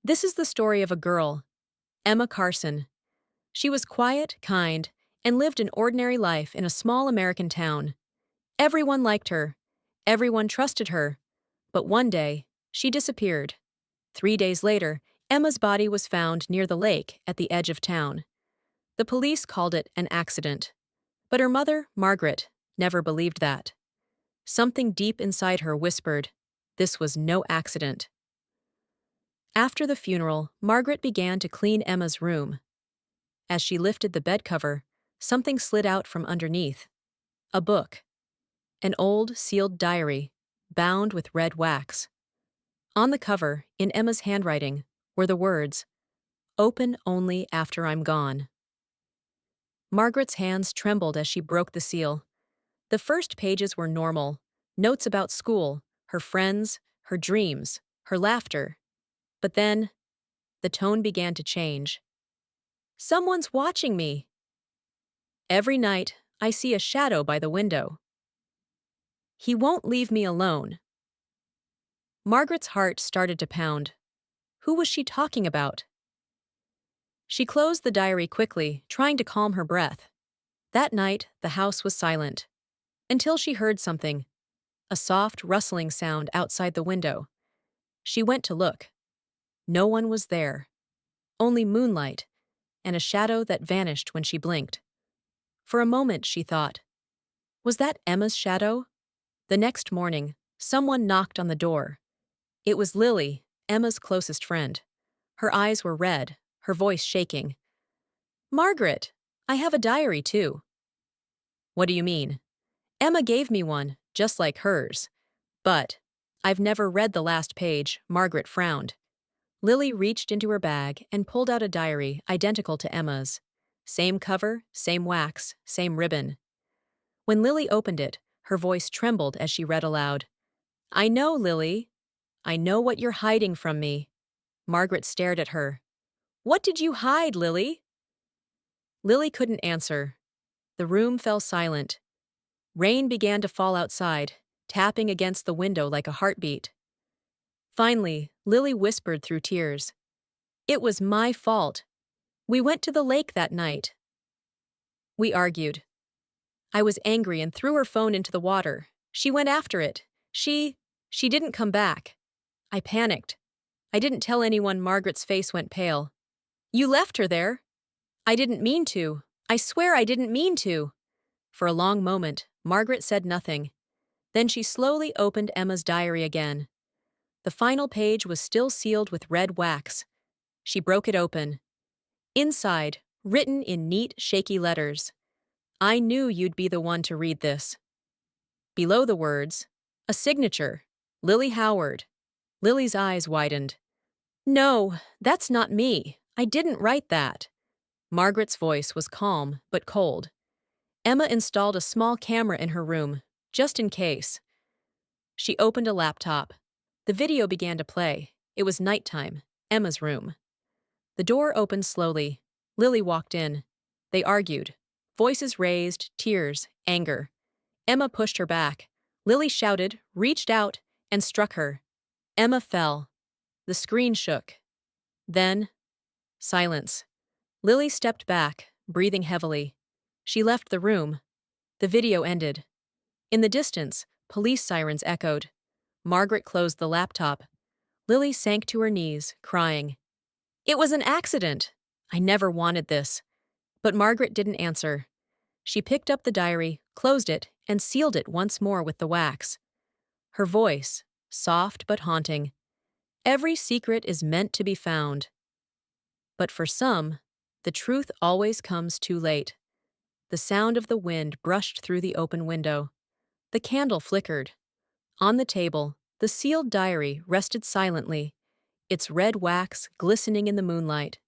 This is the story of a girl, Emma Carson. She was quiet, kind, and lived an ordinary life in a small American town. Everyone liked her. Everyone trusted her. But one day, she disappeared. 3 days later, Emma's body was found near the lake at the edge of town. The police called it an accident. But her mother, Margaret, never believed that. Something deep inside her whispered, this was no accident. After the funeral, Margaret began to clean Emma's room. As she lifted the bed cover, something slid out from underneath. A book. An old, sealed diary, bound with red wax. On the cover, in Emma's handwriting, were the words, "Open only after I'm gone." Margaret's hands trembled as she broke the seal. The first pages were normal, notes about school, her friends, her dreams, her laughter. But then, the tone began to change. Someone's watching me. Every night, I see a shadow by the window. He won't leave me alone. Margaret's heart started to pound. Who was she talking about? She closed the diary quickly, trying to calm her breath. That night, the house was silent. Until she heard something. A soft, rustling sound outside the window. She went to look. No one was there. Only moonlight, and a shadow that vanished when she blinked. For a moment, she thought, was that Emma's shadow? The next morning, someone knocked on the door. It was Lily, Emma's closest friend. Her eyes were red, her voice shaking. Margaret, I have a diary too. What do you mean? Emma gave me one, just like hers. But I've never read the last page, Margaret frowned. Lily reached into her bag and pulled out a diary identical to Emma's. Same cover, same wax, same ribbon. When Lily opened it, her voice trembled as she read aloud. I know, Lily. I know what you're hiding from me. Margaret stared at her. What did you hide, Lily? Lily couldn't answer. The room fell silent. Rain began to fall outside, tapping against the window like a heartbeat. Finally, Lily whispered through tears. It was my fault. We went to the lake that night. We argued. I was angry and threw her phone into the water. She went after it. She didn't come back. I panicked. I didn't tell anyone. Margaret's face went pale. You left her there. I didn't mean to. I swear I didn't mean to. For a long moment, Margaret said nothing. Then she slowly opened Emma's diary again. The final page was still sealed with red wax. She broke it open. Inside, written in neat, shaky letters, I knew you'd be the one to read this. Below the words, a signature, Lily Howard. Lily's eyes widened. No, that's not me. I didn't write that. Margaret's voice was calm but cold. Emma installed a small camera in her room, just in case. She opened a laptop. The video began to play. It was nighttime, Emma's room. The door opened slowly. Lily walked in. They argued. Voices raised, tears, anger. Emma pushed her back. Lily shouted, reached out, and struck her. Emma fell. The screen shook. Then, silence. Lily stepped back, breathing heavily. She left the room. The video ended. In the distance, police sirens echoed. Margaret closed the laptop. Lily sank to her knees, crying. It was an accident. I never wanted this. But Margaret didn't answer. She picked up the diary, closed it, and sealed it once more with the wax. Her voice, soft but haunting. Every secret is meant to be found. But for some, the truth always comes too late. The sound of the wind brushed through the open window. The candle flickered. On the table, the sealed diary rested silently, its red wax glistening in the moonlight.